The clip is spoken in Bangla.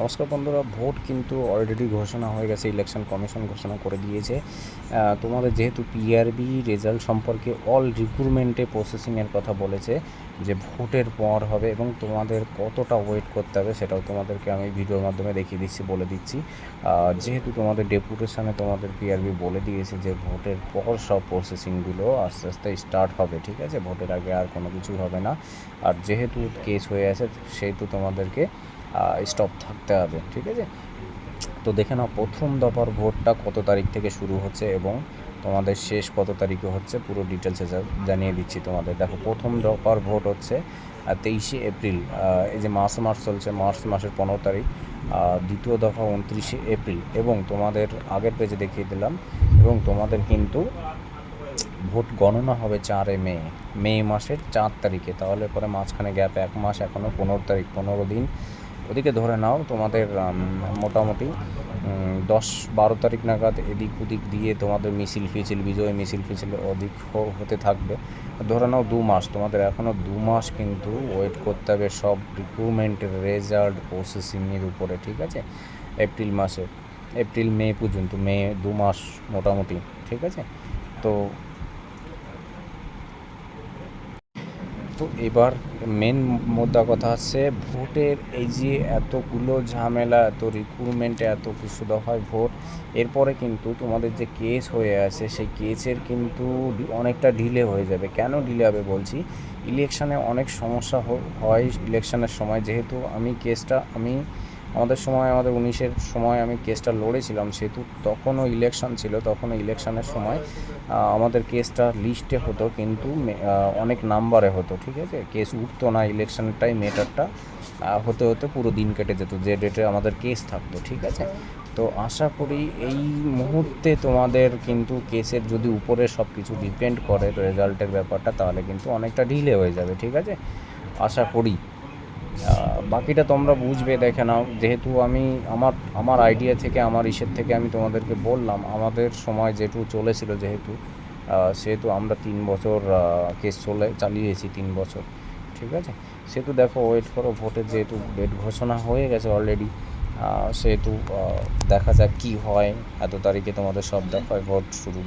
নমস্কার বন্ধুরা, ভোট কিন্তু অলরেডি ঘোষণা হয়ে গেছে, ইলেকশন কমিশন ঘোষণা করে দিয়েছে। তোমাদের যেহেতু পিআরবি রেজাল্ট সম্পর্কে অল রিক্রুটমেন্টে প্রসেসিংয়ের কথা বলেছে, যে ভোটের পর হবে এবং তোমাদের কতটা ওয়েট করতে হবে সেটাও তোমাদেরকে আমি ভিডিওর মাধ্যমে দেখিয়ে দিচ্ছি, বলে দিচ্ছি। যেহেতু তোমাদের ডেপুটেশনে তোমাদের পিআরবি বলে দিয়েছে যে ভোটের পর সব প্রসেসিংগুলো আস্তে আস্তে স্টার্ট হবে, ঠিক আছে, ভোটের আগে আর কোনো কিছু হবে না। আর যেহেতু কেস হয়ে আছে সেহেতু তোমাদেরকে স্টপ থাকতে হবে, ঠিক আছে। তো দেখে নাও প্রথম দফার ভোটটা কত তারিখ থেকে শুরু হচ্ছে এবং তোমাদের শেষ কত তারিখে হচ্ছে, পুরো ডিটেলসে জানিয়ে দিচ্ছি তোমাদের। দেখো, প্রথম দফার ভোট হচ্ছে 23শে এপ্রিল, এই যে মার্চ চলছে, মার্চ মাসের 15 তারিখ। দ্বিতীয় দফা 29শে এপ্রিল এবং তোমাদের আগের পেজে দেখিয়ে দিলাম। এবং তোমাদের কিন্তু ভোট গণনা হবে 4 মে মাসের 4 তারিখে। তাহলে পরে মাঝখানে গ্যাপ 1 মাস, এখনও 15 তারিখ, 15 দিন ওদিকে ধরে নাও। তোমাদের মোটামুটি 10-12 তারিখ নাগাদ এদিক ওদিক দিয়ে তোমাদের বিজয় মিছিল অধিক হতে থাকবে। ধরে নাও 2 মাস, তোমাদের এখনও 2 মাস কিন্তু ওয়েট করতে হবে সব রিক্রুটমেন্টের রেজাল্ট প্রসেসিংয়ের উপরে, ঠিক আছে। এপ্রিল মে পর্যন্ত, 2 মাস মোটামুটি, ঠিক আছে। তো এবার মেন মোদ্দা কথা হচ্ছে ভোটের এই যে এতগুলো ঝামেলা, এত রিক্রুটমেন্টে, এত কিছু দফায় ভোট, এরপরে কিন্তু তোমাদের যে কেস হয়ে আছে সেই কেসের কিন্তু অনেকটা ডিলে হয়ে যাবে। কেন ডিলে হবে বলছি, ইলেকশানে অনেক সমস্যা হয় ইলেকশানের সময়। যেহেতু আমাদের সময়, আমাদের 19-এর সময় আমি কেসটা লড়েছিলাম, সেহেতু তখনও ইলেকশান ছিল। তখনও ইলেকশানের সময় আমাদের কেসটা লিস্টে হতো, কিন্তু অনেক নাম্বারে হতো, ঠিক আছে। কেস উঠতো না ইলেকশানের টাইম, মেটারটা হতে হতে পুরো দিন কেটে যেত যে ডেটে আমাদের কেস থাকতো, ঠিক আছে। তো আশা করি এই মুহূর্তে তোমাদের কিন্তু কেসের যদি উপরে সব কিছু ডিপেন্ড করে রেজাল্টের ব্যাপারটা, তাহলে কিন্তু অনেকটা ডিলে হয়ে যাবে, ঠিক আছে, আশা করি। বাকিটা তোমরা বুঝবে, দেখে নাও। যেহেতু আমি আমার আইডিয়া থেকে, আমার ইসের থেকে আমি তোমাদেরকে বললাম, আমাদের সময় যেটু চলেছিল, সেহেতু আমরা 3 বছর কেস চালিয়েছি, 3 বছর, ঠিক আছে। সেহেতু দেখো, ওয়েট করো ভোটের, যেহেতু ডেট ঘোষণা হয়ে গেছে অলরেডি, সেহেতু দেখা যাক কী হয়। এত তারিখে তোমাদের সব দফায় ভোট শুরু।